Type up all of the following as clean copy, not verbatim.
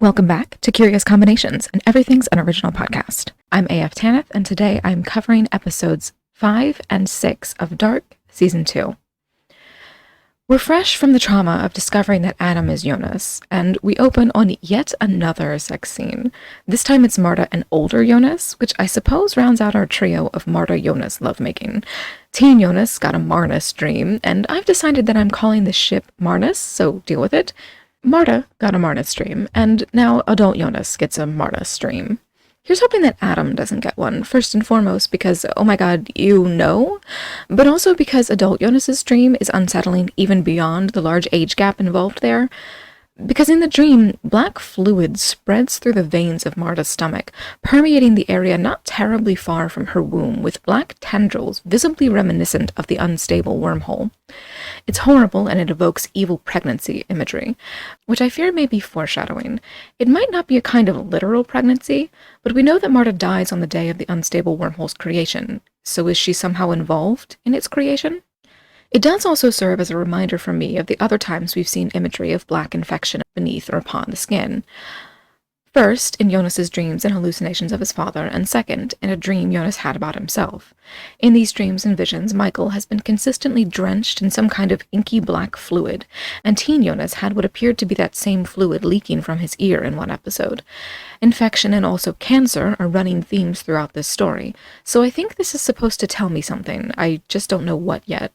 Welcome back to Curious Combinations, and Everything's an Original podcast. I'm AF Tanith, and today I'm covering episodes 5 and 6 of Dark, Season 2. We're fresh from the trauma of discovering that Adam is Jonas, and we open on yet another sex scene. This time it's Marta and older Jonas, which I suppose rounds out our trio of Marta-Jonas lovemaking. Teen Jonas got a Marnus dream, and I've decided that I'm calling the ship Marnus, so deal with it. Marta got a Marnus dream, and now adult Jonas gets a Marnus dream. Here's hoping that Adam doesn't get one, first and foremost because, oh my god, you know, but also because adult Jonas's dream is unsettling even beyond the large age gap involved there. Because in the dream, black fluid spreads through the veins of Marta's stomach, permeating the area not terribly far from her womb, with black tendrils visibly reminiscent of the unstable wormhole. It's horrible, and it evokes evil pregnancy imagery, which I fear may be foreshadowing. It might not be a kind of literal pregnancy, but we know that Marta dies on the day of the unstable wormhole's creation, so is she somehow involved in its creation? It does also serve as a reminder for me of the other times we've seen imagery of black infection beneath or upon the skin. First, in Jonas's dreams and hallucinations of his father, and second, in a dream Jonas had about himself. In these dreams and visions, Michael has been consistently drenched in some kind of inky black fluid, and teen Jonas had what appeared to be that same fluid leaking from his ear in one episode. Infection and also cancer are running themes throughout this story, so I think this is supposed to tell me something. I just don't know what yet.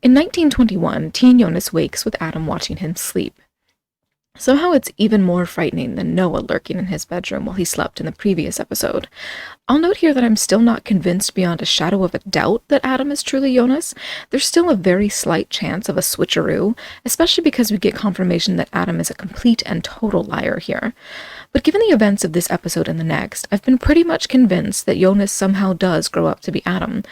In 1921, teen Jonas wakes with Adam watching him sleep. Somehow it's even more frightening than Noah lurking in his bedroom while he slept in the previous episode. I'll note here that I'm still not convinced beyond a shadow of a doubt that Adam is truly Jonas. There's still a very slight chance of a switcheroo, especially because we get confirmation that Adam is a complete and total liar here. But given the events of this episode and the next, I've been pretty much convinced that Jonas somehow does grow up to be Adam,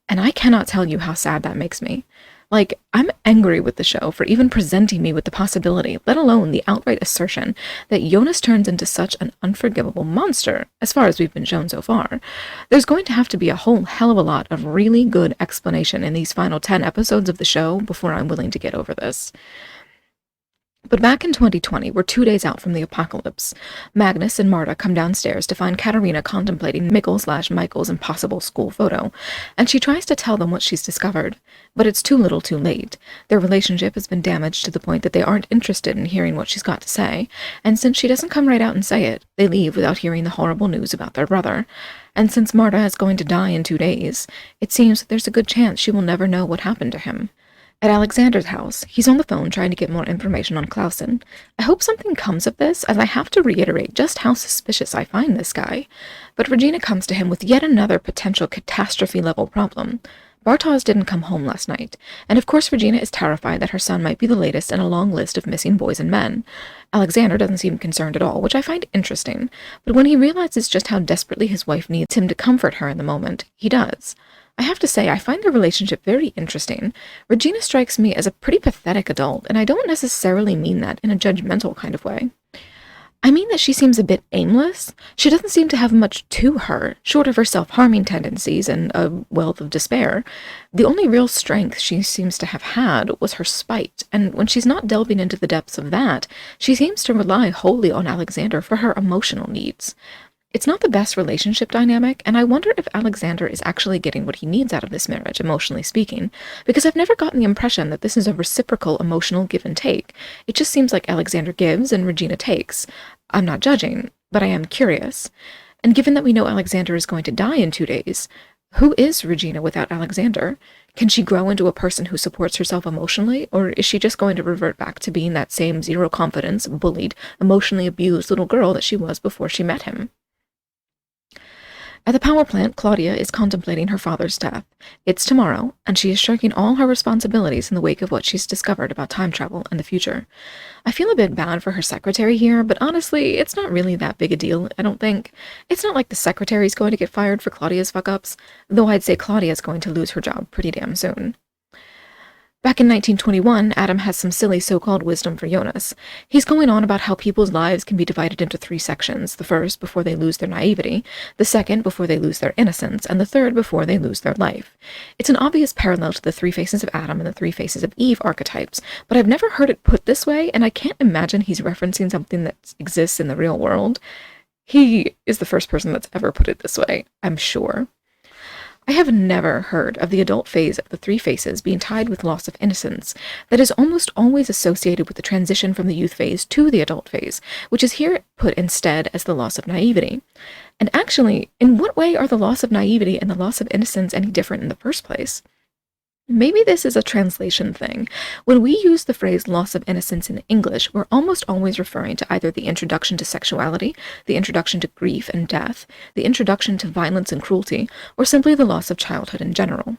and I cannot tell you how sad that makes me. Like, I'm angry with the show for even presenting me with the possibility, let alone the outright assertion, that Jonas turns into such an unforgivable monster, as far as we've been shown so far. There's going to have to be a whole hell of a lot of really good explanation in these final 10 episodes of the show before I'm willing to get over this. But back in 2020, we're 2 days out from the apocalypse. Magnus and Marta come downstairs to find Katarina contemplating Mikkel/Michael's impossible school photo, and she tries to tell them what she's discovered. But it's too little too late. Their relationship has been damaged to the point that they aren't interested in hearing what she's got to say, and since she doesn't come right out and say it, they leave without hearing the horrible news about their brother. And since Marta is going to die in 2 days, it seems that there's a good chance she will never know what happened to him. At Alexander's house, he's on the phone trying to get more information on Clausen. I hope something comes of this, as I have to reiterate just how suspicious I find this guy. But Regina comes to him with yet another potential catastrophe-level problem. Bartosz didn't come home last night, and of course Regina is terrified that her son might be the latest in a long list of missing boys and men. Alexander doesn't seem concerned at all, which I find interesting, but when he realizes just how desperately his wife needs him to comfort her in the moment, he does. I have to say, I find their relationship very interesting. Regina strikes me as a pretty pathetic adult, and I don't necessarily mean that in a judgmental kind of way. I mean that she seems a bit aimless. She doesn't seem to have much to her, short of her self-harming tendencies and a wealth of despair. The only real strength she seems to have had was her spite, and when she's not delving into the depths of that, she seems to rely wholly on Alexander for her emotional needs. It's not the best relationship dynamic, and I wonder if Alexander is actually getting what he needs out of this marriage, emotionally speaking, because I've never gotten the impression that this is a reciprocal emotional give and take. It just seems like Alexander gives and Regina takes. I'm not judging, but I am curious. And given that we know Alexander is going to die in 2 days, who is Regina without Alexander? Can she grow into a person who supports herself emotionally, or is she just going to revert back to being that same zero-confidence, bullied, emotionally abused little girl that she was before she met him? At the power plant, Claudia is contemplating her father's death. It's tomorrow, and she is shirking all her responsibilities in the wake of what she's discovered about time travel and the future. I feel a bit bad for her secretary here, but honestly, it's not really that big a deal, I don't think. It's not like the secretary's going to get fired for Claudia's fuck-ups, though I'd say Claudia's going to lose her job pretty damn soon. Back in 1921, Adam has some silly so-called wisdom for Jonas. He's going on about how people's lives can be divided into 3 sections, the first before they lose their naivety, the second before they lose their innocence, and the third before they lose their life. It's an obvious parallel to the 3 faces of Adam and the 3 faces of Eve archetypes, but I've never heard it put this way, and I can't imagine he's referencing something that exists in the real world. He is the first person that's ever put it this way, I'm sure. I have never heard of the adult phase of the 3 faces being tied with loss of innocence. That is almost always associated with the transition from the youth phase to the adult phase, which is here put instead as the loss of naivety. And actually, in what way are the loss of naivety and the loss of innocence any different in the first place? Maybe this is a translation thing. When we use the phrase loss of innocence in English, we're almost always referring to either the introduction to sexuality, the introduction to grief and death, the introduction to violence and cruelty, or simply the loss of childhood in general.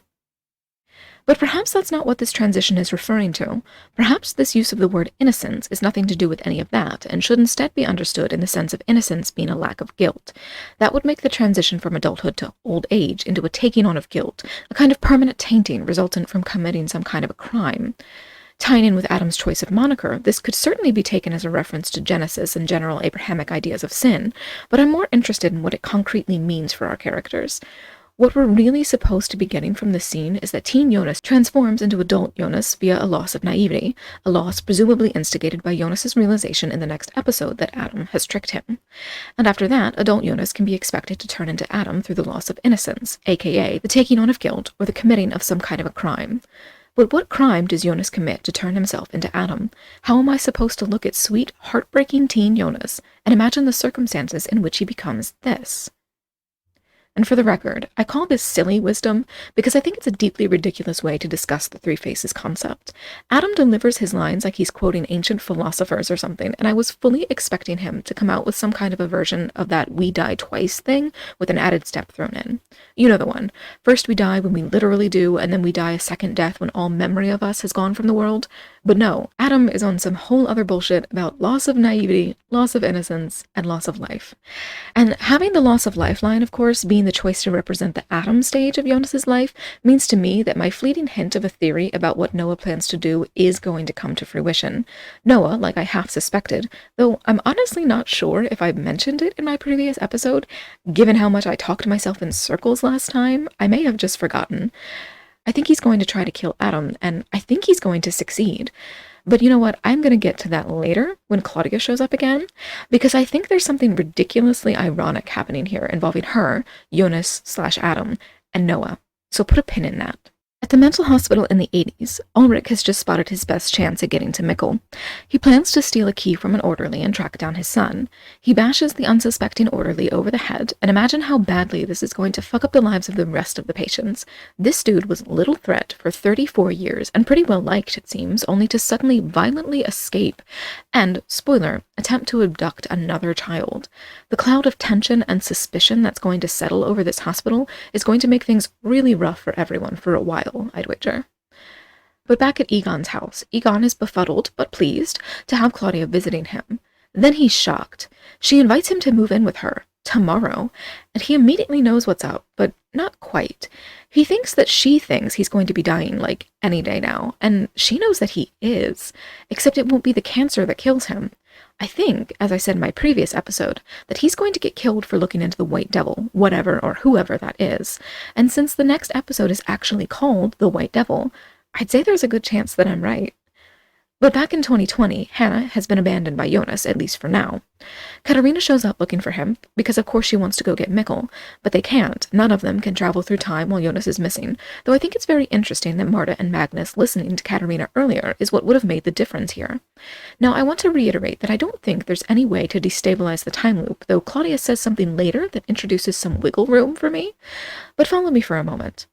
But perhaps that's not what this transition is referring to. Perhaps this use of the word innocence is nothing to do with any of that, and should instead be understood in the sense of innocence being a lack of guilt. That would make the transition from adulthood to old age into a taking on of guilt, a kind of permanent tainting resultant from committing some kind of a crime. Tying in with Adam's choice of moniker, this could certainly be taken as a reference to Genesis and general Abrahamic ideas of sin, but I'm more interested in what it concretely means for our characters. What we're really supposed to be getting from this scene is that teen Jonas transforms into adult Jonas via a loss of naivety, a loss presumably instigated by Jonas'S realization in the next episode that Adam has tricked him. And after that, adult Jonas can be expected to turn into Adam through the loss of innocence, aka the taking on of guilt or the committing of some kind of a crime. But what crime does Jonas commit to turn himself into Adam? How am I supposed to look at sweet, heartbreaking teen Jonas and imagine the circumstances in which he becomes this? And for the record, I call this silly wisdom because I think it's a deeply ridiculous way to discuss the 3 faces concept. Adam delivers his lines like he's quoting ancient philosophers or something, and I was fully expecting him to come out with some kind of a version of that we die twice thing with an added step thrown in. You know the one. First we die when we literally do, and then we die a second death when all memory of us has gone from the world. But no, Adam is on some whole other bullshit about loss of naivety, loss of innocence, and loss of life. And having the loss of life line, of course, being the choice to represent the Adam stage of Jonas's life means to me that my fleeting hint of a theory about what Noah plans to do is going to come to fruition. Noah, like I half suspected, though I'm honestly not sure if I mentioned it in my previous episode, given how much I talked myself in circles last time, I may have just forgotten. I think he's going to try to kill Adam, and I think he's going to succeed. But you know what? I'm going to get to that later when Claudia shows up again, because I think there's something ridiculously ironic happening here involving her, Jonas/Adam, and Noah. So put a pin in that. At the mental hospital in the 80s, Ulrich has just spotted his best chance at getting to Mikkel. He plans to steal a key from an orderly and track down his son. He bashes the unsuspecting orderly over the head, and imagine how badly this is going to fuck up the lives of the rest of the patients. This dude was Little Threat for 34 years, and pretty well liked, it seems, only to suddenly violently escape and, spoiler, attempt to abduct another child. The cloud of tension and suspicion that's going to settle over this hospital is going to make things really rough for everyone for a while, I'd wager. But back at Egon's house, Egon is befuddled but pleased to have Claudia visiting him. Then he's shocked. She invites him to move in with her, tomorrow, and he immediately knows what's up, but not quite. He thinks that she thinks he's going to be dying, like, any day now, and she knows that he is, except it won't be the cancer that kills him. I think, as I said in my previous episode, that he's going to get killed for looking into the White Devil, whatever or whoever that is, and since the next episode is actually called The White Devil, I'd say there's a good chance that I'm right. But back in 2020, Hannah has been abandoned by Jonas, at least for now. Katarina shows up looking for him, because of course she wants to go get Mikkel, but they can't. None of them can travel through time while Jonas is missing, though I think it's very interesting that Marta and Magnus listening to Katarina earlier is what would have made the difference here. Now, I want to reiterate that I don't think there's any way to destabilize the time loop, though Claudia says something later that introduces some wiggle room for me. But follow me for a moment.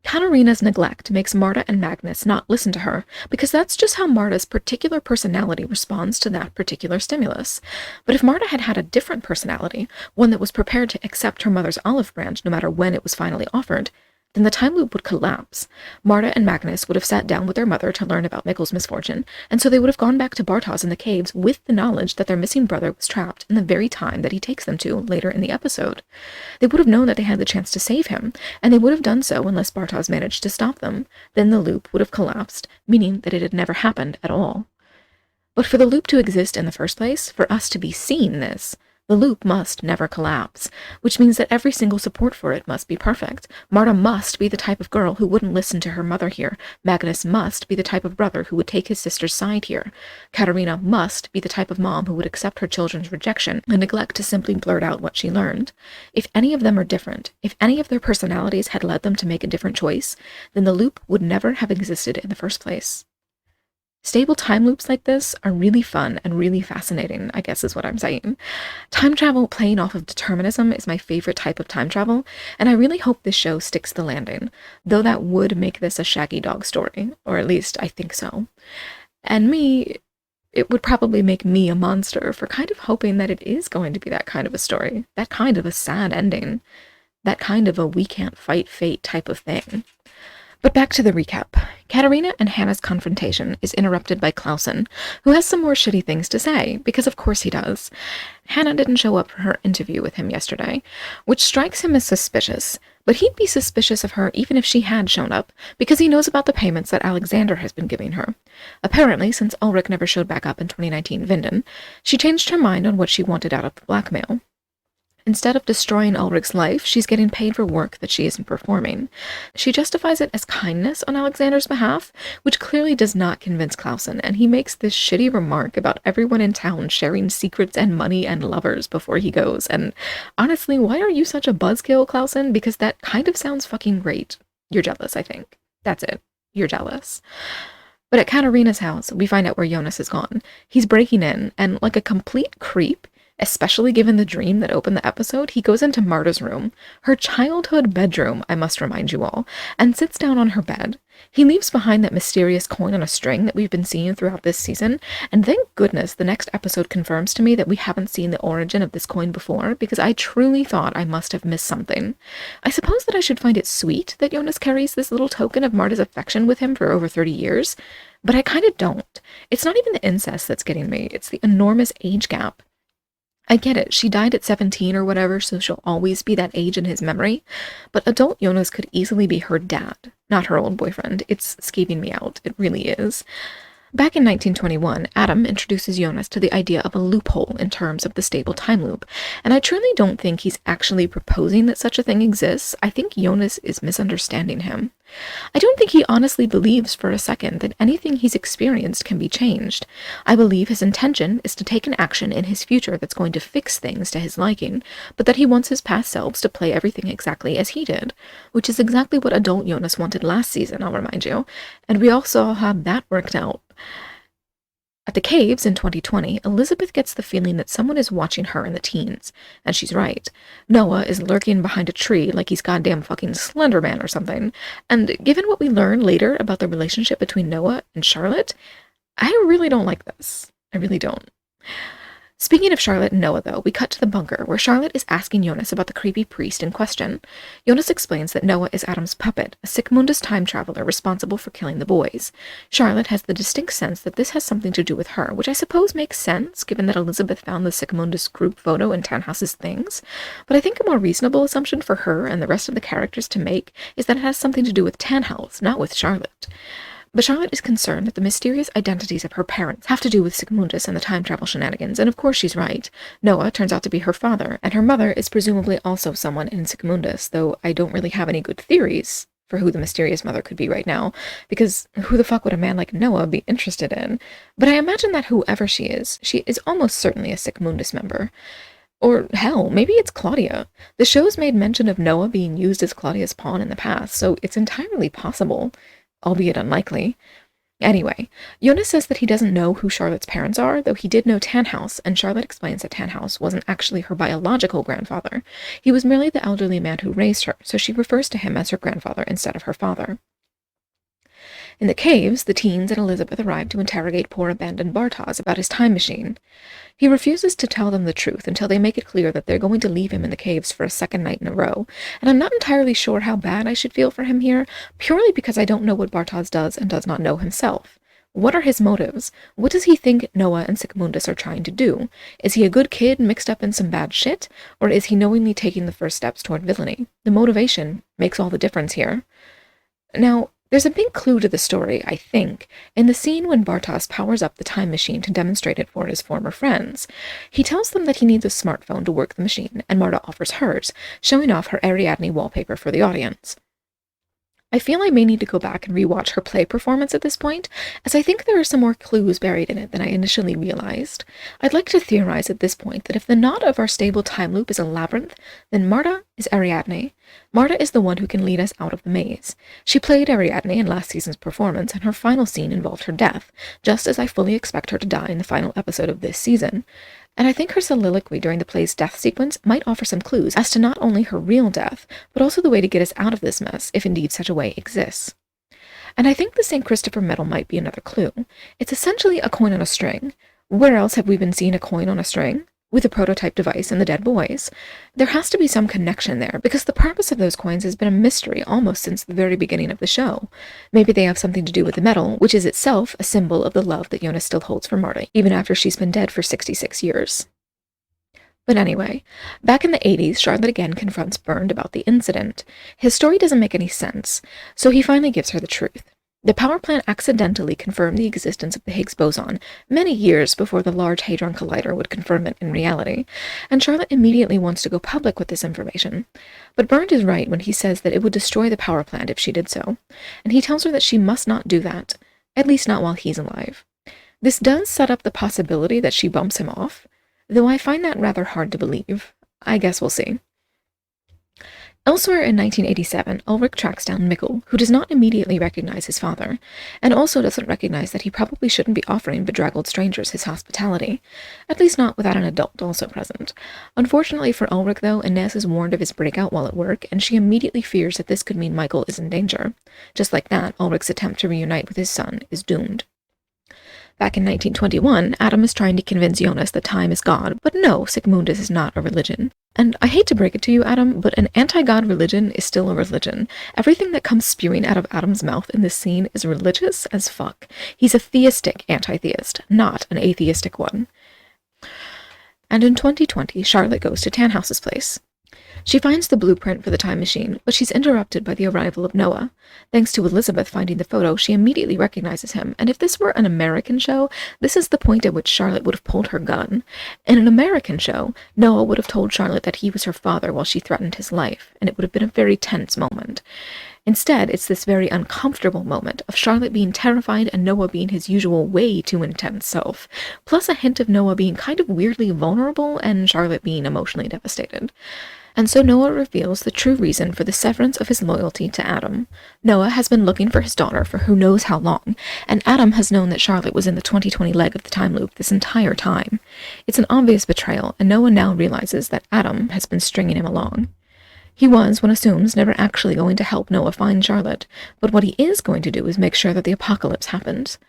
Katarina's neglect makes Marta and Magnus not listen to her, because that's just how Marta's particular personality responds to that particular stimulus. But if Marta had had a different personality, one that was prepared to accept her mother's olive branch no matter when it was finally offered, then the time loop would collapse. Marta and Magnus would have sat down with their mother to learn about Mikkel's misfortune, and so they would have gone back to Bartos in the caves with the knowledge that their missing brother was trapped in the very time that he takes them to later in the episode. They would have known that they had the chance to save him, and they would have done so unless Bartos managed to stop them. Then the loop would have collapsed, meaning that it had never happened at all. But for the loop to exist in the first place, for us to be seeing this, the loop must never collapse, which means that every single support for it must be perfect. Marta must be the type of girl who wouldn't listen to her mother here. Magnus must be the type of brother who would take his sister's side here. Katarina must be the type of mom who would accept her children's rejection and neglect to simply blurt out what she learned. If any of them are different, if any of their personalities had led them to make a different choice, then the loop would never have existed in the first place. Stable time loops like this are really fun and really fascinating, I guess is what I'm saying. Time travel playing off of determinism is my favorite type of time travel, and I really hope this show sticks the landing, though that would make this a Shaggy Dog story, or at least I think so. And it would probably make me a monster for kind of hoping that it is going to be that kind of a story, that kind of a sad ending, that kind of a we can't fight fate type of thing. But back to the recap. Katarina and Hannah's confrontation is interrupted by Clausen, who has some more shitty things to say, because of course he does. Hannah didn't show up for her interview with him yesterday, which strikes him as suspicious, but he'd be suspicious of her even if she had shown up, because he knows about the payments that Alexander has been giving her. Apparently, since Ulrich never showed back up in 2019 Vinden, she changed her mind on what she wanted out of the blackmail. Instead of destroying Ulrich's life, she's getting paid for work that she isn't performing. She justifies it as kindness on Alexander's behalf, which clearly does not convince Clausen, and he makes this shitty remark about everyone in town sharing secrets and money and lovers before he goes. And honestly, why are you such a buzzkill, Clausen? Because that kind of sounds fucking great. You're jealous, I think. That's it. You're jealous. But at Katarina's house, we find out where Jonas is gone. He's breaking in, and like a complete creep, especially given the dream that opened the episode, he goes into Marta's room, her childhood bedroom, I must remind you all, and sits down on her bed. He leaves behind that mysterious coin on a string that we've been seeing throughout this season, and thank goodness the next episode confirms to me that we haven't seen the origin of this coin before, because I truly thought I must have missed something. I suppose that I should find it sweet that Jonas carries this little token of Marta's affection with him for over 30 years, but I kind of don't. It's not even the incest that's getting me, it's the enormous age gap. I get it, she died at 17 or whatever, so she'll always be that age in his memory, but adult Jonas could easily be her dad, not her old boyfriend. It's skeeving me out, it really is. Back in 1921, Adam introduces Jonas to the idea of a loophole in terms of the stable time loop, and I truly don't think he's actually proposing that such a thing exists. I think Jonas is misunderstanding him. I don't think he honestly believes for a second that anything he's experienced can be changed. I believe his intention is to take an action in his future that's going to fix things to his liking, but that he wants his past selves to play everything exactly as he did, which is exactly what adult Jonas wanted last season, I'll remind you, and we all saw how that worked out. At the caves in 2020, Elizabeth gets the feeling that someone is watching her in the teens, and she's right. Noah is lurking behind a tree like he's goddamn fucking Slender Man or something, and given what we learn later about the relationship between Noah and Charlotte, I really don't like this. I really don't. Speaking of Charlotte and Noah, though, we cut to the bunker, where Charlotte is asking Jonas about the creepy priest in question. Jonas explains that Noah is Adam's puppet, a Sigmundus time traveler responsible for killing the boys. Charlotte has the distinct sense that this has something to do with her, which I suppose makes sense, given that Elizabeth found the Sigmundus group photo in Tannhaus's things. But I think a more reasonable assumption for her and the rest of the characters to make is that it has something to do with Tannhaus, not with Charlotte. But Charlotte is concerned that the mysterious identities of her parents have to do with Sigmundus and the time travel shenanigans, and of course she's right. Noah turns out to be her father, and her mother is presumably also someone in Sigmundus, though I don't really have any good theories for who the mysterious mother could be right now, because who the fuck would a man like Noah be interested in? But I imagine that whoever she is almost certainly a Sigmundus member. Or hell, maybe it's Claudia. The show's made mention of Noah being used as Claudia's pawn in the past, so it's entirely possible, albeit unlikely. Anyway, Jonas says that he doesn't know who Charlotte's parents are, though he did know Tannhaus, and Charlotte explains that Tannhaus wasn't actually her biological grandfather. He was merely the elderly man who raised her, so she refers to him as her grandfather instead of her father. In the caves, the teens and Elizabeth arrive to interrogate poor abandoned Bartosz about his time machine. He refuses to tell them the truth until they make it clear that they're going to leave him in the caves for a second night in a row, and I'm not entirely sure how bad I should feel for him here, purely because I don't know what Bartosz does and does not know himself. What are his motives? What does he think Noah and Sigmundus are trying to do? Is he a good kid mixed up in some bad shit, or is he knowingly taking the first steps toward villainy? The motivation makes all the difference here. Now, there's a big clue to the story, I think, in the scene when Bartosz powers up the time machine to demonstrate it for his former friends. He tells them that he needs a smartphone to work the machine, and Marta offers hers, showing off her Ariadne wallpaper for the audience. I feel I may need to go back and rewatch her play performance at this point, as I think there are some more clues buried in it than I initially realized. I'd like to theorize at this point that if the knot of our stable time loop is a labyrinth, then Marta is Ariadne. Marta is the one who can lead us out of the maze. She played Ariadne in last season's performance, and her final scene involved her death, just as I fully expect her to die in the final episode of this season. And I think her soliloquy during the play's death sequence might offer some clues as to not only her real death, but also the way to get us out of this mess, if indeed such a way exists. And I think the St. Christopher medal might be another clue. It's essentially a coin on a string. Where else have we been seeing a coin on a string? With a prototype device and the dead boys. There has to be some connection there, because the purpose of those coins has been a mystery almost since the very beginning of the show. Maybe they have something to do with the medal, which is itself a symbol of the love that Jonas still holds for Marta, even after she's been dead for 66 years. But anyway, back in the 80s, Charlotte again confronts Bernd about the incident. His story doesn't make any sense, so he finally gives her the truth. The power plant accidentally confirmed the existence of the Higgs boson many years before the Large Hadron Collider would confirm it in reality, and Charlotte immediately wants to go public with this information. But Bernd is right when he says that it would destroy the power plant if she did so, and he tells her that she must not do that, at least not while he's alive. This does set up the possibility that she bumps him off, though I find that rather hard to believe. I guess we'll see. Elsewhere in 1987, Ulrich tracks down Mikkel, who does not immediately recognize his father, and also doesn't recognize that he probably shouldn't be offering bedraggled strangers his hospitality, at least not without an adult also present. Unfortunately for Ulrich, though, Inez is warned of his breakout while at work, and she immediately fears that this could mean Michael is in danger. Just like that, Ulrich's attempt to reunite with his son is doomed. Back in 1921, Adam is trying to convince Jonas that time is God, but no, Sigmundus is not a religion. And I hate to break it to you, Adam, but an anti-God religion is still a religion. Everything that comes spewing out of Adam's mouth in this scene is religious as fuck. He's a theistic anti-theist, not an atheistic one. And in 2020, Charlotte goes to Tannhaus's place. She finds the blueprint for the time machine, but she's interrupted by the arrival of Noah. Thanks to Elizabeth finding the photo, she immediately recognizes him, and if this were an American show, this is the point at which Charlotte would have pulled her gun. In an American show, Noah would have told Charlotte that he was her father while she threatened his life, and it would have been a very tense moment. Instead, it's this very uncomfortable moment of Charlotte being terrified and Noah being his usual way too intense self, plus a hint of Noah being kind of weirdly vulnerable and Charlotte being emotionally devastated. And so Noah reveals the true reason for the severance of his loyalty to Adam. Noah has been looking for his daughter for who knows how long, and Adam has known that Charlotte was in the 2020 leg of the time loop this entire time. It's an obvious betrayal, and Noah now realizes that Adam has been stringing him along. He was, one assumes, never actually going to help Noah find Charlotte, but what he is going to do is make sure that the apocalypse happens.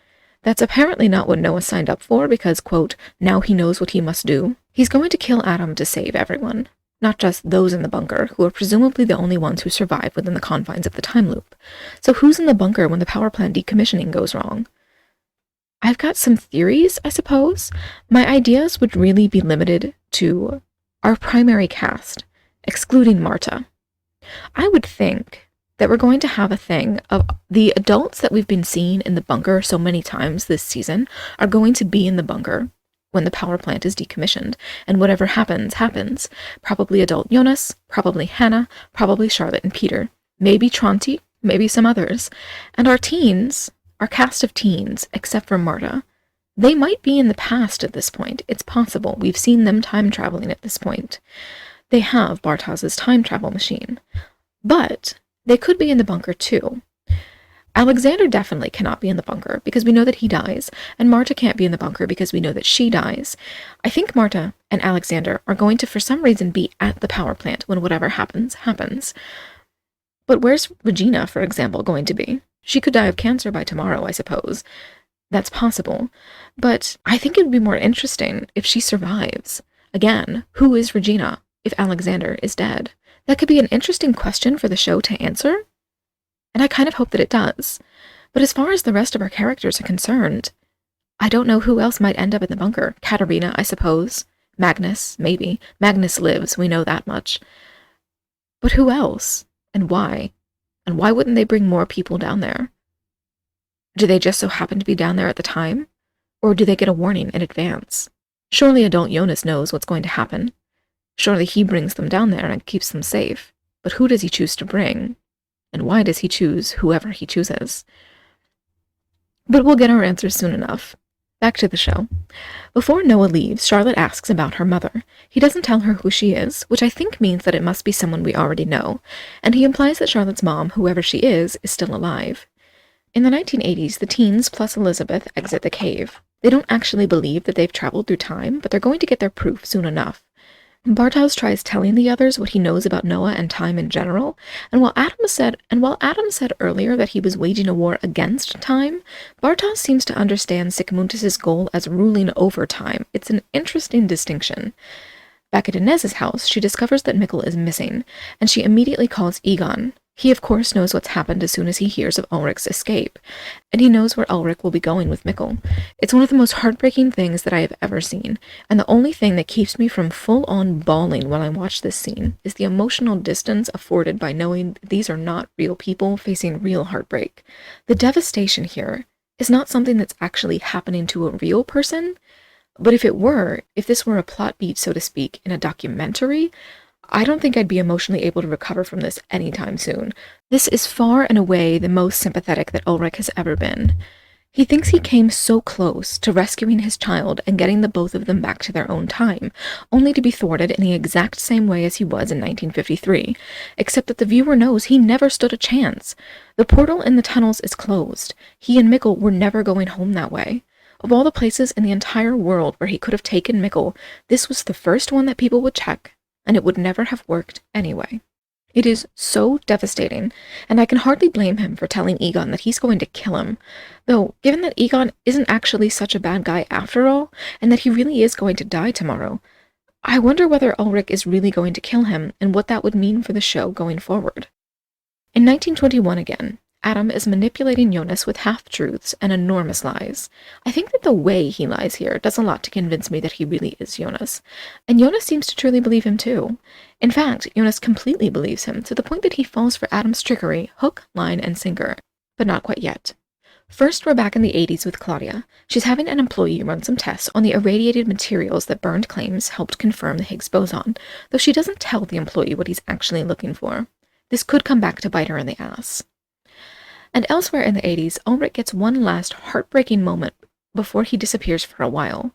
That's apparently not what Noah signed up for because, quote, now he knows what he must do. He's going to kill Adam to save everyone. Not just those in the bunker, who are presumably the only ones who survive within the confines of the time loop. So who's in the bunker when the power plant decommissioning goes wrong? I've got some theories, I suppose. My ideas would really be limited to our primary cast, excluding Marta. I would think that we're going to have a thing of the adults that we've been seeing in the bunker so many times this season are going to be in the bunker when the power plant is decommissioned, and whatever happens, happens. Probably adult Jonas, probably Hannah, probably Charlotte and Peter, maybe Tronti, maybe some others. And our teens, our cast of teens, except for Marta, they might be in the past at this point. It's possible. We've seen them time traveling at this point. They have Bartosz's time travel machine. But they could be in the bunker too. Alexander definitely cannot be in the bunker because we know that he dies, and Marta can't be in the bunker because we know that she dies. I think Marta and Alexander are going to, for some reason, be at the power plant when whatever happens, happens. But where's Regina, for example, going to be? She could die of cancer by tomorrow, I suppose. That's possible. But I think it would be more interesting if she survives. Again, who is Regina if Alexander is dead? That could be an interesting question for the show to answer, and I kind of hope that it does. But as far as the rest of our characters are concerned, I don't know who else might end up in the bunker. Katarina, I suppose. Magnus, maybe. Magnus lives, we know that much. But who else? And why? And why wouldn't they bring more people down there? Do they just so happen to be down there at the time? Or do they get a warning in advance? Surely adult Jonas knows what's going to happen. Surely he brings them down there and keeps them safe. But who does he choose to bring? And why does he choose whoever he chooses? But we'll get our answers soon enough. Back to the show. Before Noah leaves, Charlotte asks about her mother. He doesn't tell her who she is, which I think means that it must be someone we already know, and he implies that Charlotte's mom, whoever she is still alive. In the 1980s, the teens plus Elizabeth exit the cave. They don't actually believe that they've traveled through time, but they're going to get their proof soon enough. Bartos tries telling the others what he knows about Noah and time in general, and while Adam said earlier that he was waging a war against time, Bartos seems to understand Sigmundus's goal as ruling over time. It's an interesting distinction. Back at Inez's house, she discovers that Mikkel is missing, and she immediately calls Egon. He, of course, knows what's happened as soon as he hears of Ulrich's escape, and he knows where Ulrich will be going with Mikkel. It's one of the most heartbreaking things that I have ever seen, and the only thing that keeps me from full-on bawling when I watch this scene is the emotional distance afforded by knowing these are not real people facing real heartbreak. The devastation here is not something that's actually happening to a real person, but if this were a plot beat, so to speak, in a documentary, I don't think I'd be emotionally able to recover from this anytime soon. This is far and away the most sympathetic that Ulrich has ever been. He thinks he came so close to rescuing his child and getting the both of them back to their own time, only to be thwarted in the exact same way as he was in 1953, except that the viewer knows he never stood a chance. The portal in the tunnels is closed. He and Mikkel were never going home that way. Of all the places in the entire world where he could have taken Mikkel, this was the first one that people would check, and it would never have worked anyway. It is so devastating, and I can hardly blame him for telling Egon that he's going to kill him, though given that Egon isn't actually such a bad guy after all, and that he really is going to die tomorrow, I wonder whether Ulrich is really going to kill him and what that would mean for the show going forward. In 1921 again, Adam is manipulating Jonas with half-truths and enormous lies. I think that the way he lies here does a lot to convince me that he really is Jonas, and Jonas seems to truly believe him too. In fact, Jonas completely believes him, to the point that he falls for Adam's trickery, hook, line, and sinker. But not quite yet. First, we're back in the 80s with Claudia. She's having an employee run some tests on the irradiated materials that Burned claims helped confirm the Higgs boson, though she doesn't tell the employee what he's actually looking for. This could come back to bite her in the ass. And elsewhere in the 80s, Ulrich gets one last heartbreaking moment before he disappears for a while.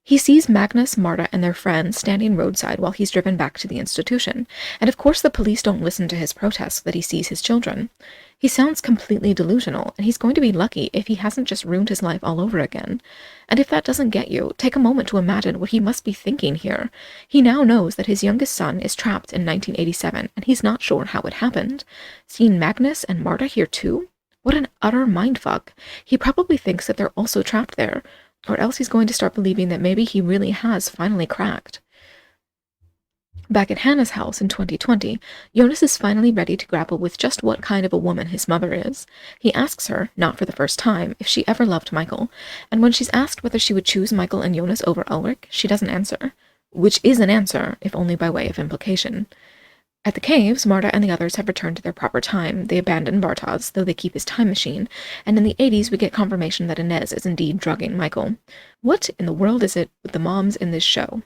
He sees Magnus, Marta, and their friends standing roadside while he's driven back to the institution, and of course the police don't listen to his protests that he sees his children. He sounds completely delusional, and he's going to be lucky if he hasn't just ruined his life all over again. And if that doesn't get you, take a moment to imagine what he must be thinking here. He now knows that his youngest son is trapped in 1987, and he's not sure how it happened. Seeing Magnus and Marta here too? What an utter mindfuck. He probably thinks that they're also trapped there, or else he's going to start believing that maybe he really has finally cracked. Back at Hannah's house in 2020, Jonas is finally ready to grapple with just what kind of a woman his mother is. He asks her, not for the first time, if she ever loved Michael, and when she's asked whether she would choose Michael and Jonas over Ulrich, she doesn't answer, which is an answer, if only by way of implication. At the caves, Marta and the others have returned to their proper time. They abandon Bartos, though they keep his time machine, and in the 80s we get confirmation that Inez is indeed drugging Michael. What in the world is it with the moms in this show?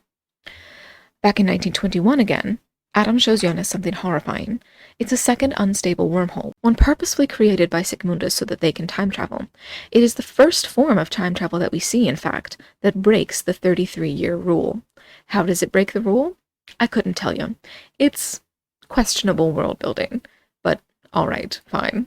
Back in 1921 again, Adam shows Jonas something horrifying. It's a second unstable wormhole, one purposefully created by Sigmundus so that they can time travel. It is the first form of time travel that we see, in fact, that breaks the 33-year rule. How does it break the rule? I couldn't tell you. It's questionable world building, but alright, fine.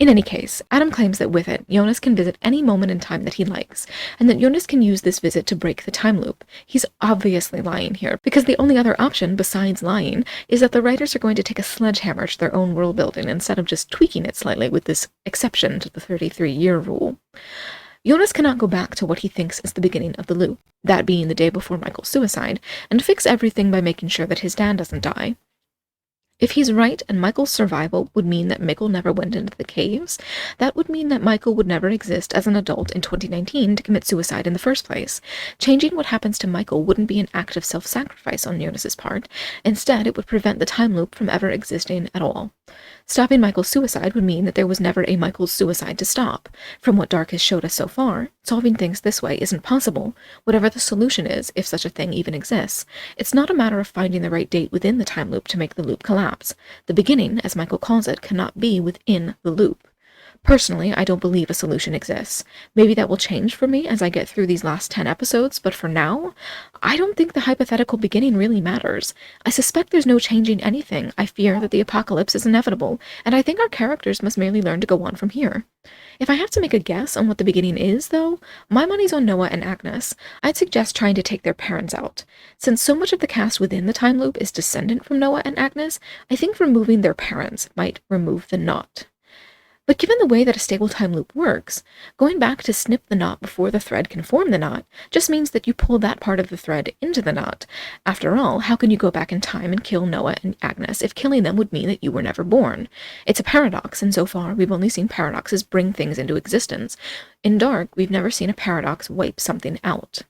In any case, Adam claims that with it, Jonas can visit any moment in time that he likes, and that Jonas can use this visit to break the time loop. He's obviously lying here, because the only other option besides lying is that the writers are going to take a sledgehammer to their own world building instead of just tweaking it slightly with this exception to the 33-year rule. Jonas cannot go back to what he thinks is the beginning of the loop, that being the day before Michael's suicide, and fix everything by making sure that his dad doesn't die. If he's right and Michael's survival would mean that Mikkel never went into the caves, that would mean that Michael would never exist as an adult in 2019 to commit suicide in the first place. Changing what happens to Michael wouldn't be an act of self-sacrifice on Jonas's part. Instead, it would prevent the time loop from ever existing at all. Stopping Michael's suicide would mean that there was never a Michael's suicide to stop. From what Dark has showed us so far, solving things this way isn't possible, whatever the solution is, if such a thing even exists. It's not a matter of finding the right date within the time loop to make the loop collapse. The beginning, as Michael calls it, cannot be within the loop. Personally, I don't believe a solution exists. Maybe that will change for me as I get through these last 10 episodes, but for now, I don't think the hypothetical beginning really matters. I suspect there's no changing anything. I fear that the apocalypse is inevitable, and I think our characters must merely learn to go on from here. If I have to make a guess on what the beginning is, though, my money's on Noah and Agnes. I'd suggest trying to take their parents out. Since so much of the cast within the time loop is descendant from Noah and Agnes, I think removing their parents might remove the knot. But given the way that a stable time loop works, going back to snip the knot before the thread can form the knot just means that you pull that part of the thread into the knot. After all, how can you go back in time and kill Noah and Agnes if killing them would mean that you were never born? It's a paradox, and so far we've only seen paradoxes bring things into existence. In Dark, we've never seen a paradox wipe something out.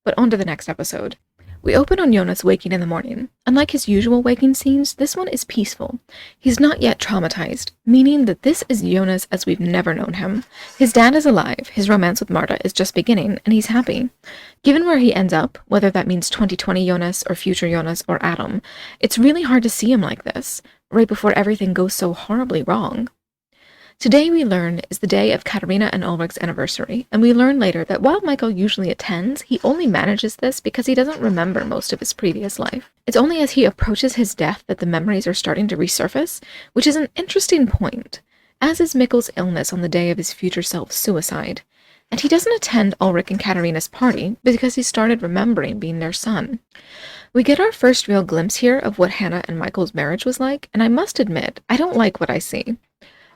But on to the next episode. We open on Jonas waking in the morning. Unlike his usual waking scenes, this one is peaceful. He's not yet traumatized, meaning that this is Jonas as we've never known him. His dad is alive, his romance with Marta is just beginning, and he's happy. Given where he ends up, whether that means 2020 Jonas or future Jonas or Adam, it's really hard to see him like this, right before everything goes so horribly wrong. Today we learn is the day of Katarina and Ulrich's anniversary, and we learn later that while Michael usually attends, he only manages this because he doesn't remember most of his previous life. It's only as he approaches his death that the memories are starting to resurface, which is an interesting point, as is Mikkel's illness on the day of his future self's suicide. And he doesn't attend Ulrich and Katarina's party because he started remembering being their son. We get our first real glimpse here of what Hannah and Michael's marriage was like, and I must admit, I don't like what I see.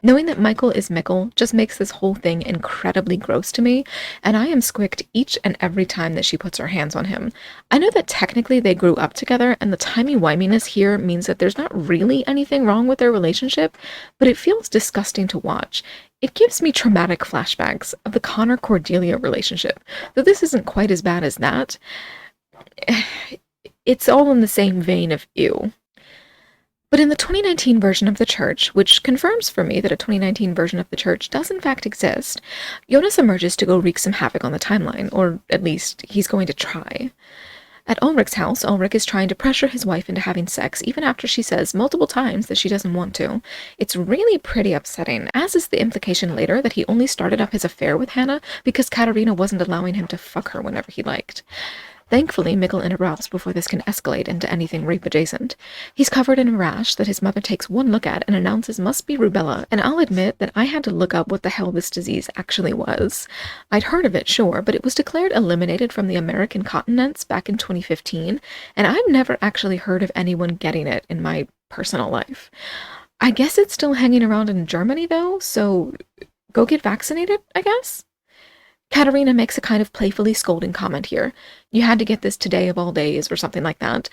Knowing that Michael is Mikkel just makes this whole thing incredibly gross to me, and I am squicked each and every time that she puts her hands on him. I know that technically they grew up together, and the timey-wiminess here means that there's not really anything wrong with their relationship, but it feels disgusting to watch. It gives me traumatic flashbacks of the Connor-Cordelia relationship, though this isn't quite as bad as that. It's all in the same vein of ew. But in the 2019 version of the church, which confirms for me that a 2019 version of the church does in fact exist, Jonas emerges to go wreak some havoc on the timeline, or at least he's going to try. At Ulrich's house, Ulrich is trying to pressure his wife into having sex even after she says multiple times that she doesn't want to. It's really pretty upsetting, as is the implication later that he only started up his affair with Hannah because Katarina wasn't allowing him to fuck her whenever he liked. Thankfully, Mikkel interrupts before this can escalate into anything rape-adjacent. He's covered in a rash that his mother takes one look at and announces must be rubella, and I'll admit that I had to look up what the hell this disease actually was. I'd heard of it, sure, but it was declared eliminated from the American continents back in 2015, and I've never actually heard of anyone getting it in my personal life. I guess it's still hanging around in Germany, though, so go get vaccinated, I guess? Katarina makes a kind of playfully scolding comment here. You had to get this today of all days, or something like that.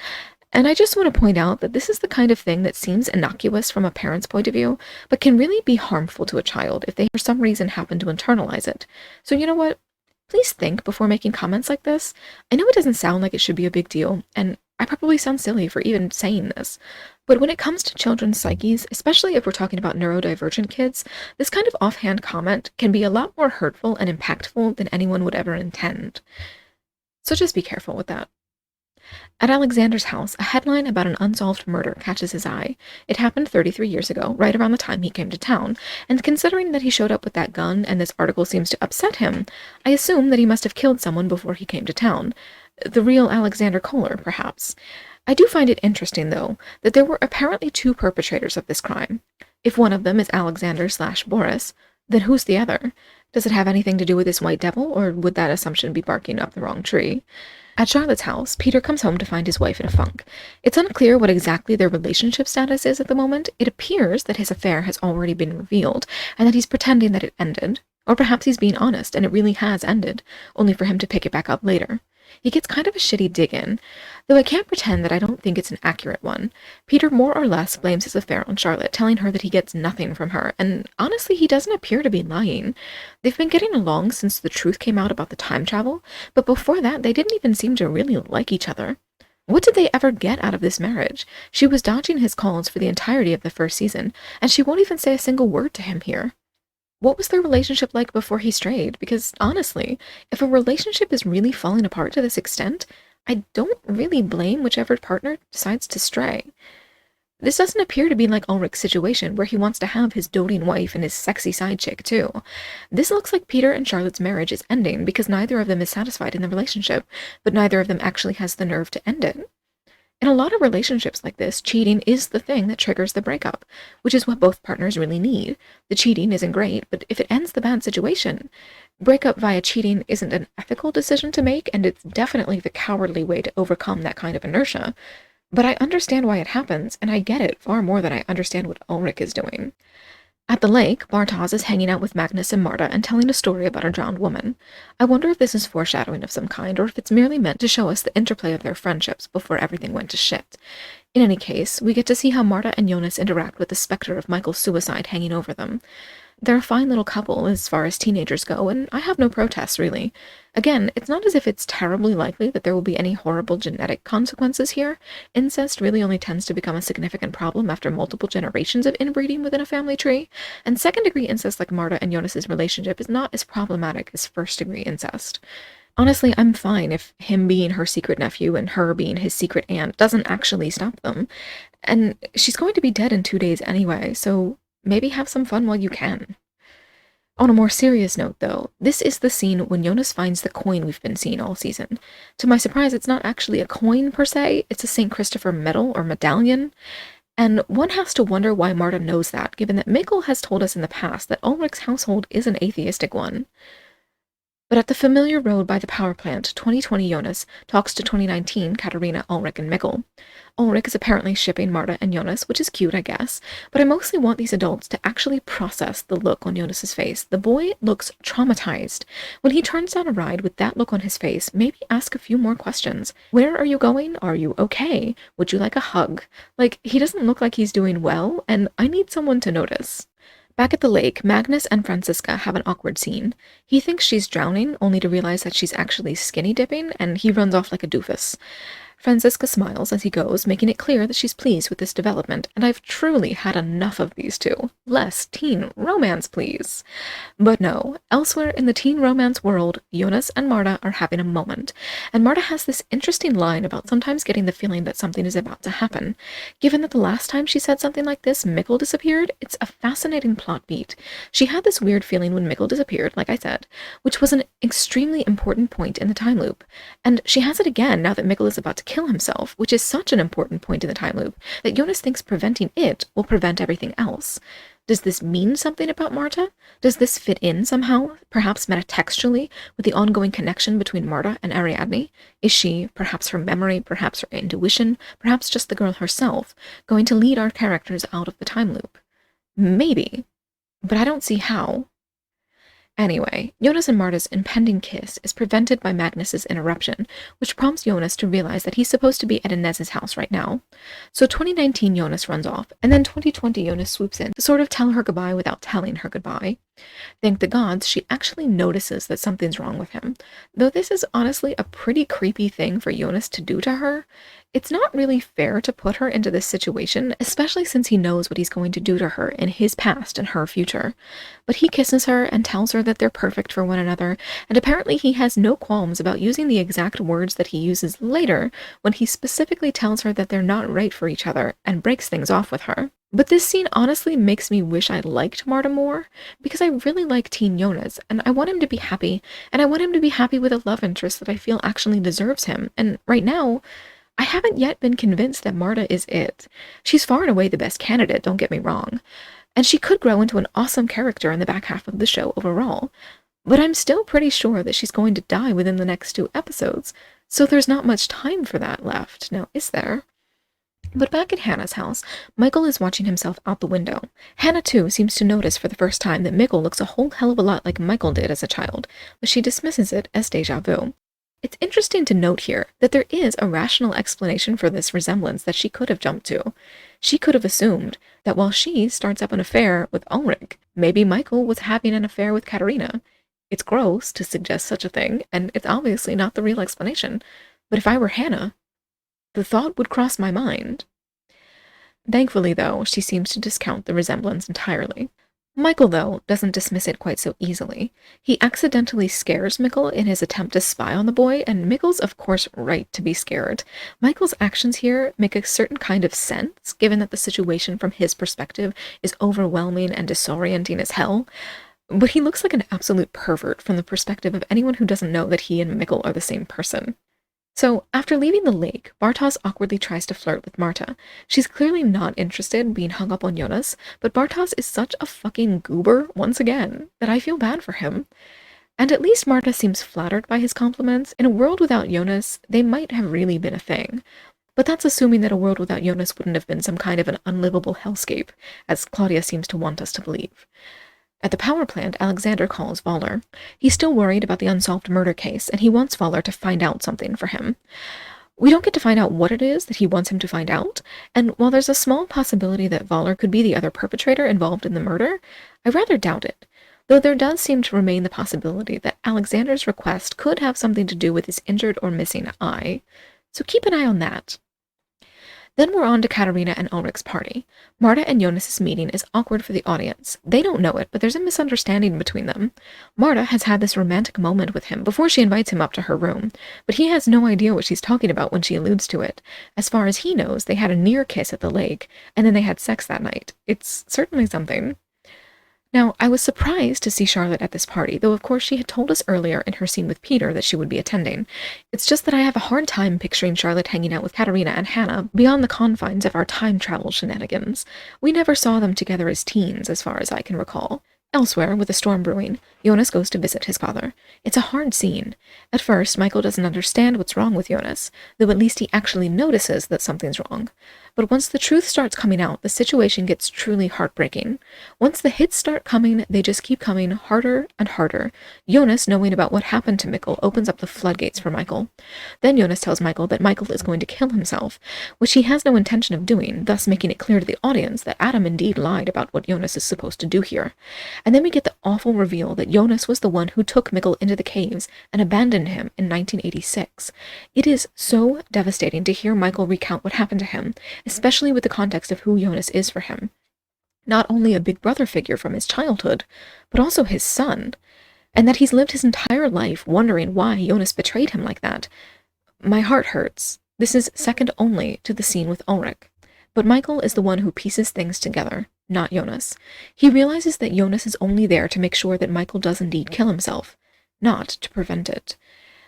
And I just want to point out that this is the kind of thing that seems innocuous from a parent's point of view, but can really be harmful to a child if they for some reason happen to internalize it. So you know what? Please think before making comments like this. I know it doesn't sound like it should be a big deal, and I probably sound silly for even saying this, but when it comes to children's psyches, especially if we're talking about neurodivergent kids, this kind of offhand comment can be a lot more hurtful and impactful than anyone would ever intend. So just be careful with that. At Alexander's house, a headline about an unsolved murder catches his eye. It happened 33 years ago, right around the time he came to town, and considering that he showed up with that gun and this article seems to upset him, I assume that he must have killed someone before he came to town. The real Alexander Kohler, perhaps. I do find it interesting, though, that there were apparently two perpetrators of this crime. If one of them is Alexander/Boris, then who's the other? Does it have anything to do with this white devil, or would that assumption be barking up the wrong tree? At Charlotte's house, Peter comes home to find his wife in a funk. It's unclear what exactly their relationship status is at the moment. It appears that his affair has already been revealed, and that he's pretending that it ended. Or perhaps he's being honest, and it really has ended, only for him to pick it back up later. He gets kind of a shitty dig in, though I can't pretend that I don't think it's an accurate one. Peter more or less blames his affair on Charlotte, telling her that he gets nothing from her, and honestly, he doesn't appear to be lying. They've been getting along since the truth came out about the time travel, but before that, they didn't even seem to really like each other. What did they ever get out of this marriage? She was dodging his calls for the entirety of the first season, and she won't even say a single word to him here. What was their relationship like before he strayed? Because honestly, if a relationship is really falling apart to this extent, I don't really blame whichever partner decides to stray. This doesn't appear to be like Ulrich's situation, where he wants to have his doting wife and his sexy side chick too. This looks like Peter and Charlotte's marriage is ending because neither of them is satisfied in the relationship, but neither of them actually has the nerve to end it. In a lot of relationships like this, cheating is the thing that triggers the breakup, which is what both partners really need. The cheating isn't great, but if it ends the bad situation, breakup via cheating isn't an ethical decision to make, and it's definitely the cowardly way to overcome that kind of inertia. But I understand why it happens, and I get it far more than I understand what Ulrich is doing. At the lake, Bartosz is hanging out with Magnus and Marta and telling a story about a drowned woman. I wonder if this is foreshadowing of some kind, or if it's merely meant to show us the interplay of their friendships before everything went to shit. In any case, we get to see how Marta and Jonas interact with the specter of Michael's suicide hanging over them. They're a fine little couple as far as teenagers go, and I have no protests, really. Again, it's not as if it's terribly likely that there will be any horrible genetic consequences here. Incest really only tends to become a significant problem after multiple generations of inbreeding within a family tree, and second-degree incest like Marta and Jonas's relationship is not as problematic as first-degree incest. Honestly, I'm fine if him being her secret nephew and her being his secret aunt doesn't actually stop them. And she's going to be dead in 2 days anyway, so maybe have some fun while you can. On a more serious note, though, this is the scene when Jonas finds the coin we've been seeing all season. To my surprise, it's not actually a coin per se, it's a St. Christopher medal or medallion. And one has to wonder why Marta knows that, given that Mikkel has told us in the past that Ulrich's household is an atheistic one. But at the familiar road by the power plant, 2020 Jonas talks to 2019 Katarina, Ulrich, and Mikkel. Ulrich is apparently shipping Marta and Jonas, which is cute, I guess, but I mostly want these adults to actually process the look on Jonas's face. The boy looks traumatized. When he turns down a ride with that look on his face, maybe ask a few more questions. Where are you going? Are you okay? Would you like a hug? Like, he doesn't look like he's doing well, and I need someone to notice. Back at the lake, Magnus and Franziska have an awkward scene. He thinks she's drowning, only to realize that she's actually skinny dipping, and he runs off like a doofus. Franziska smiles as he goes, making it clear that she's pleased with this development, and I've truly had enough of these two. Less teen romance, please. But no, elsewhere in the teen romance world, Jonas and Marta are having a moment, and Marta has this interesting line about sometimes getting the feeling that something is about to happen. Given that the last time she said something like this, Mikkel disappeared, it's a fascinating plot beat. She had this weird feeling when Mikkel disappeared, like I said, which was an extremely important point in the time loop, and she has it again now that Mikkel is about to kill himself, which is such an important point in the time loop that Jonas thinks preventing it will prevent everything else. Does this mean something about Marta? Does this fit in somehow, perhaps metatextually, with the ongoing connection between Marta and Ariadne? Is she, perhaps her memory, perhaps her intuition, perhaps just the girl herself, going to lead our characters out of the time loop? Maybe, but I don't see how. Anyway, Jonas and Marta's impending kiss is prevented by Magnus's interruption, which prompts Jonas to realize that he's supposed to be at Inez's house right now. So 2019 Jonas runs off, and then 2020 Jonas swoops in to sort of tell her goodbye without telling her goodbye. Thank the gods, she actually notices that something's wrong with him. Though this is honestly a pretty creepy thing for Jonas to do to her, it's not really fair to put her into this situation, especially since he knows what he's going to do to her in his past and her future. But he kisses her and tells her that they're perfect for one another, and apparently he has no qualms about using the exact words that he uses later when he specifically tells her that they're not right for each other and breaks things off with her. But this scene honestly makes me wish I liked Marta more, because I really like teen Jonas, and I want him to be happy, and I want him to be happy with a love interest that I feel actually deserves him, and right now, I haven't yet been convinced that Marta is it. She's far and away the best candidate, don't get me wrong. And she could grow into an awesome character in the back half of the show overall. But I'm still pretty sure that she's going to die within the next 2 episodes, so there's not much time for that left, now is there? But back at Hannah's house, Michael is watching himself out the window. Hannah, too, seems to notice for the first time that Mikkel looks a whole hell of a lot like Michael did as a child, but she dismisses it as déjà vu. It's interesting to note here that there is a rational explanation for this resemblance that she could have jumped to. She could have assumed that while she starts up an affair with Ulrich, maybe Michael was having an affair with Katarina. It's gross to suggest such a thing, and it's obviously not the real explanation, but if I were Hannah, the thought would cross my mind. Thankfully, though, she seems to discount the resemblance entirely. Michael, though, doesn't dismiss it quite so easily. He accidentally scares Mikkel in his attempt to spy on the boy, and Mikkel's, of course, right to be scared. Michael's actions here make a certain kind of sense, given that the situation from his perspective is overwhelming and disorienting as hell. But he looks like an absolute pervert from the perspective of anyone who doesn't know that he and Mikkel are the same person. So, after leaving the lake, Bartosz awkwardly tries to flirt with Marta. She's clearly not interested in being hung up on Jonas, but Bartosz is such a fucking goober, once again, that I feel bad for him. And at least Marta seems flattered by his compliments. In a world without Jonas, they might have really been a thing. But that's assuming that a world without Jonas wouldn't have been some kind of an unlivable hellscape, as Claudia seems to want us to believe. At the power plant, Alexander calls Voller. He's still worried about the unsolved murder case, and he wants Voller to find out something for him. We don't get to find out what it is that he wants him to find out, and while there's a small possibility that Voller could be the other perpetrator involved in the murder, I rather doubt it, though there does seem to remain the possibility that Alexander's request could have something to do with his injured or missing eye. So keep an eye on that. Then we're on to Katarina and Ulrich's party. Marta and Jonas's meeting is awkward for the audience. They don't know it, but there's a misunderstanding between them. Marta has had this romantic moment with him before she invites him up to her room, but he has no idea what she's talking about when she alludes to it. As far as he knows, they had a near kiss at the lake, and then they had sex that night. It's certainly something. Now, I was surprised to see Charlotte at this party, though of course she had told us earlier in her scene with Peter that she would be attending. It's just that I have a hard time picturing Charlotte hanging out with Katarina and Hannah beyond the confines of our time travel shenanigans. We never saw them together as teens, as far as I can recall. Elsewhere, with a storm brewing, Jonas goes to visit his father. It's a hard scene. At first, Michael doesn't understand what's wrong with Jonas, though at least he actually notices that something's wrong. But once the truth starts coming out, the situation gets truly heartbreaking. Once the hits start coming, they just keep coming harder and harder. Jonas, knowing about what happened to Mikkel, opens up the floodgates for Michael. Then Jonas tells Michael that Michael is going to kill himself, which he has no intention of doing, thus making it clear to the audience that Adam indeed lied about what Jonas is supposed to do here. And then we get the awful reveal that Jonas was the one who took Mikkel into the caves and abandoned him in 1986. It is so devastating to hear Michael recount what happened to him, especially with the context of who Jonas is for him. Not only a big brother figure from his childhood, but also his son, and that he's lived his entire life wondering why Jonas betrayed him like that. My heart hurts. This is second only to the scene with Ulrich. But Michael is the one who pieces things together, not Jonas. He realizes that Jonas is only there to make sure that Michael does indeed kill himself, not to prevent it.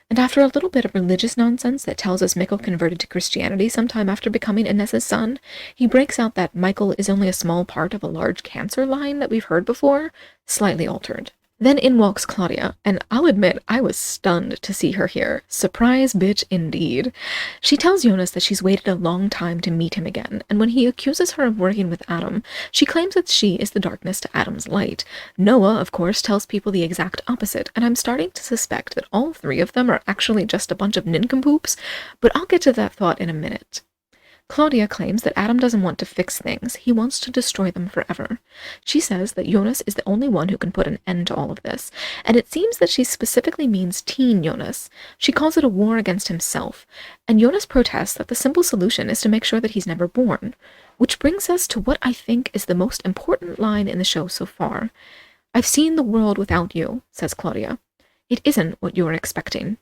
And after a little bit of religious nonsense that tells us Mikkel converted to Christianity sometime after becoming Inessa's son, he breaks out that Michael is only a small part of a large cancer line that we've heard before, slightly altered. Then in walks Claudia, and I'll admit I was stunned to see her here. Surprise bitch indeed. She tells Jonas that she's waited a long time to meet him again, and when he accuses her of working with Adam, she claims that she is the darkness to Adam's light. Noah, of course, tells people the exact opposite, and I'm starting to suspect that all three of them are actually just a bunch of nincompoops, but I'll get to that thought in a minute. Claudia claims that Adam doesn't want to fix things, he wants to destroy them forever. She says that Jonas is the only one who can put an end to all of this, and it seems that she specifically means teen Jonas. She calls it a war against himself, and Jonas protests that the simple solution is to make sure that he's never born. Which brings us to what I think is the most important line in the show so far. "I've seen the world without you," says Claudia. "It isn't what you were expecting."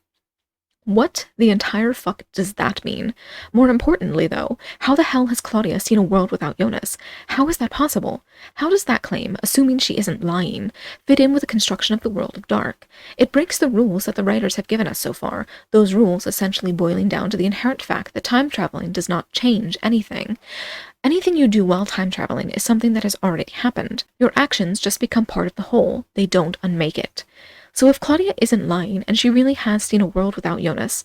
What the entire fuck does that mean? More importantly, though, how the hell has Claudia seen a world without Jonas? How is that possible? How does that claim, assuming she isn't lying, fit in with the construction of the world of Dark? It breaks the rules that the writers have given us so far, those rules essentially boiling down to the inherent fact that time traveling does not change anything. Anything you do while time traveling is something that has already happened. Your actions just become part of the whole. They don't unmake it. So if Claudia isn't lying and she really has seen a world without Jonas,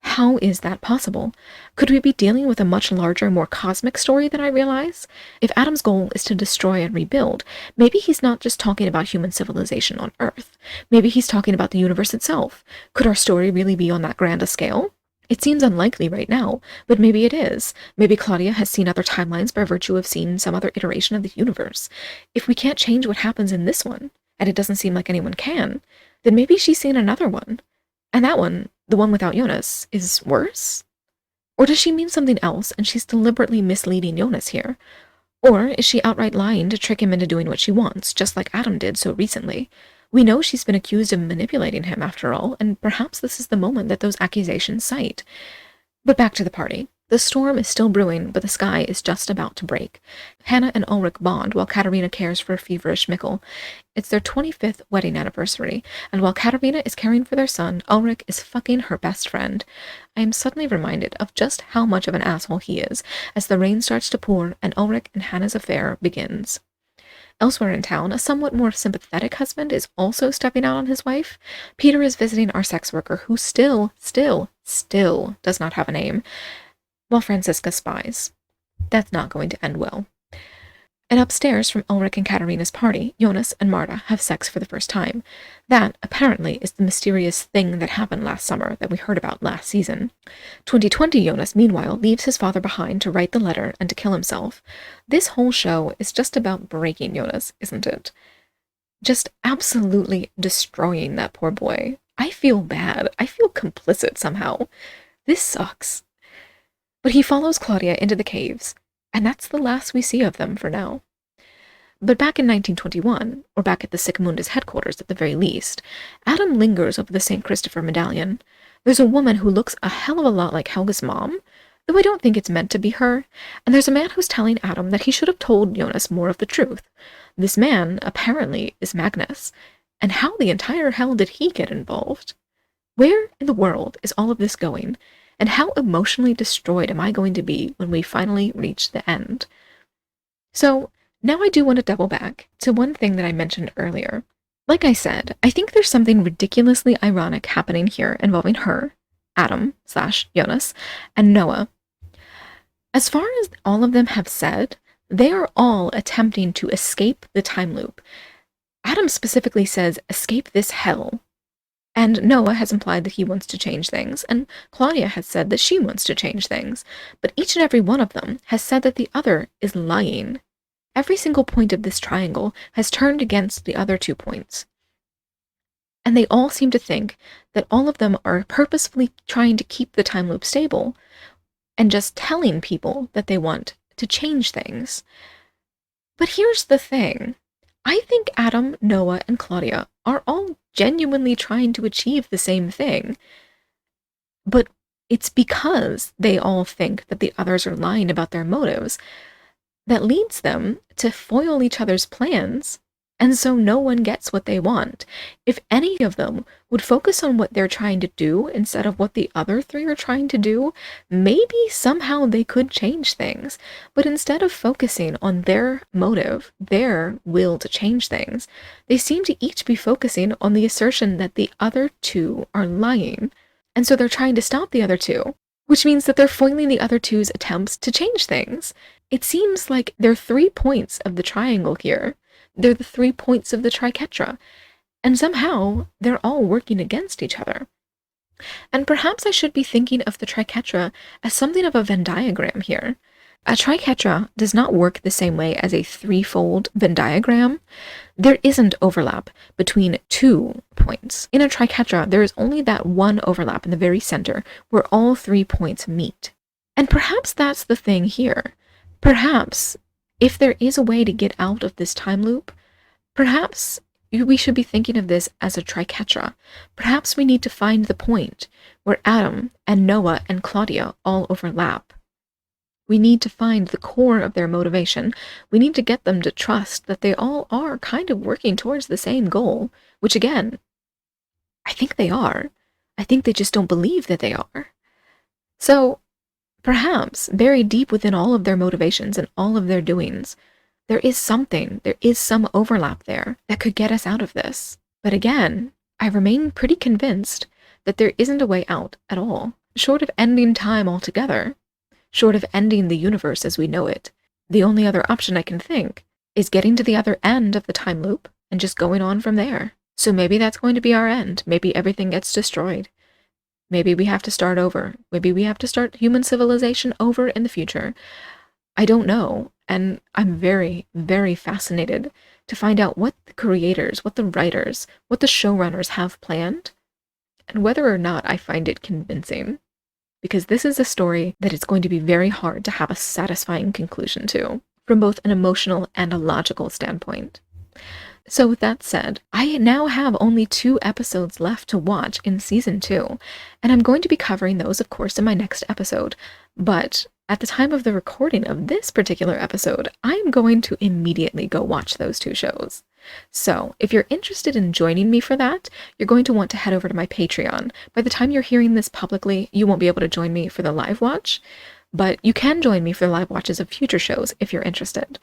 how is that possible? Could we be dealing with a much larger, more cosmic story than I realize? If Adam's goal is to destroy and rebuild, maybe he's not just talking about human civilization on Earth. Maybe he's talking about the universe itself. Could our story really be on that grand a scale? It seems unlikely right now, but maybe it is. Maybe Claudia has seen other timelines by virtue of seeing some other iteration of the universe. If we can't change what happens in this one, and it doesn't seem like anyone can, then maybe she's seen another one. And that one, the one without Jonas, is worse? Or does she mean something else and she's deliberately misleading Jonas here? Or is she outright lying to trick him into doing what she wants, just like Adam did so recently? We know she's been accused of manipulating him after all, and perhaps this is the moment that those accusations cite. But back to the party. The storm is still brewing, but the sky is just about to break. Hannah and Ulrich bond while Katarina cares for a feverish Mikkel. It's their 25th wedding anniversary, and while Katarina is caring for their son, Ulrich is fucking her best friend. I am suddenly reminded of just how much of an asshole he is as the rain starts to pour and Ulrich and Hannah's affair begins. Elsewhere in town, a somewhat more sympathetic husband is also stepping out on his wife. Peter is visiting our sex worker who still does not have a name, while Franziska spies. That's not going to end well. And upstairs from Ulrich and Katarina's party, Jonas and Marta have sex for the first time. That, apparently, is the mysterious thing that happened last summer that we heard about last season. 2020 Jonas, meanwhile, leaves his father behind to write the letter and to kill himself. This whole show is just about breaking Jonas, isn't it? Just absolutely destroying that poor boy. I feel bad. I feel complicit somehow. This sucks. But he follows Claudia into the caves, and that's the last we see of them for now. But back in 1921, or back at the Sigmundus headquarters at the very least, Adam lingers over the St. Christopher medallion. There's a woman who looks a hell of a lot like Helga's mom, though I don't think it's meant to be her, and there's a man who's telling Adam that he should have told Jonas more of the truth. This man, apparently, is Magnus, and how the entire hell did he get involved? Where in the world is all of this going? And how emotionally destroyed am I going to be when we finally reach the end? So, now I do want to double back to one thing that I mentioned earlier. Like I said, I think there's something ridiculously ironic happening here involving her, Adam/Jonas, and Noah. As far as all of them have said, they are all attempting to escape the time loop. Adam specifically says, escape this hell. And Noah has implied that he wants to change things, and Claudia has said that she wants to change things, but each and every one of them has said that the other is lying. Every single point of this triangle has turned against the other 2 points. And they all seem to think that all of them are purposefully trying to keep the time loop stable, and just telling people that they want to change things. But here's the thing. I think Adam, Noah, and Claudia are all genuinely trying to achieve the same thing. But it's because they all think that the others are lying about their motives that leads them to foil each other's plans, and so no one gets what they want. If any of them would focus on what they're trying to do instead of what the other 3 are trying to do, maybe somehow they could change things. But instead of focusing on their motive, their will to change things, they seem to each be focusing on the assertion that the other 2 are lying. And so they're trying to stop the other 2, which means that they're foiling the other 2's attempts to change things. It seems like there are 3 points of the triangle here. They're the 3 points of the triquetra, and somehow they're all working against each other. And perhaps I should be thinking of the triquetra as something of a Venn diagram here. A triquetra does not work the same way as a 3-fold Venn diagram. There isn't overlap between 2 points. In a triquetra, there is only that one overlap in the very center where all 3 points meet. And perhaps that's the thing here. Perhaps, if there is a way to get out of this time loop, perhaps we should be thinking of this as a triquetra. Perhaps we need to find the point where Adam and Noah and Claudia all overlap. We need to find the core of their motivation. We need to get them to trust that they all are kind of working towards the same goal, which again, I think they are. I think they just don't believe that they are. So, Perhaps buried deep within all of their motivations and all of their doings, there is some overlap there that could get us out of this. But again, I remain pretty convinced that there isn't a way out at all, short of ending time altogether, short of ending the universe as we know it. The only other option I can think is getting to the other end of the time loop and just going on from there. So maybe that's going to be our end. Maybe everything gets destroyed. Maybe we have to start over. Maybe we have to start human civilization over in the future. I don't know. And I'm very, very fascinated to find out what the creators, what the writers, what the showrunners have planned, and whether or not I find it convincing. Because this is a story that is going to be very hard to have a satisfying conclusion to, from both an emotional and a logical standpoint. So with that said, I now have only 2 episodes left to watch in season 2, and I'm going to be covering those, of course, in my next episode. But at the time of the recording of this particular episode, I'm going to immediately go watch those 2 shows. So if you're interested in joining me for that, you're going to want to head over to my Patreon. By the time you're hearing this publicly, you won't be able to join me for the live watch, but you can join me for the live watches of future shows if you're interested.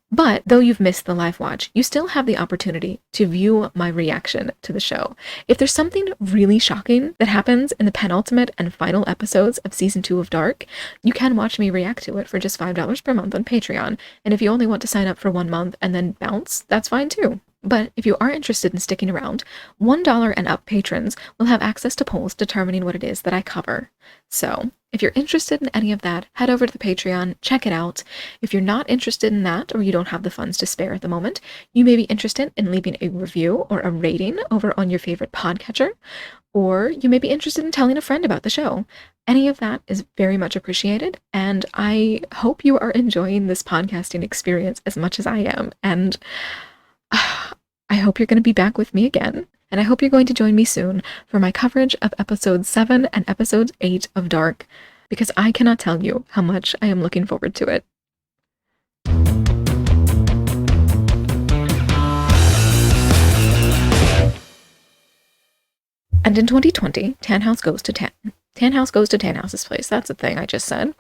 But though you've missed the live watch, you still have the opportunity to view my reaction to the show. If there's something really shocking that happens in the penultimate and final episodes of season 2 of Dark, you can watch me react to it for just $5 per month on Patreon. And if you only want to sign up for 1 month and then bounce, that's fine too. But if you are interested in sticking around, $1 and up patrons will have access to polls determining what it is that I cover. So if you're interested in any of that, head over to the Patreon, check it out. If you're not interested in that, or you don't have the funds to spare at the moment, you may be interested in leaving a review or a rating over on your favorite podcatcher, or you may be interested in telling a friend about the show. Any of that is very much appreciated, and I hope you are enjoying this podcasting experience as much as I am, and I hope you're going to be back with me again, and I hope you're going to join me soon for my coverage of episodes 7 and episode 8 of Dark, because I cannot tell you how much I am looking forward to it. And in 2020, Tannhaus goes to Tannhaus's place. That's the thing I just said.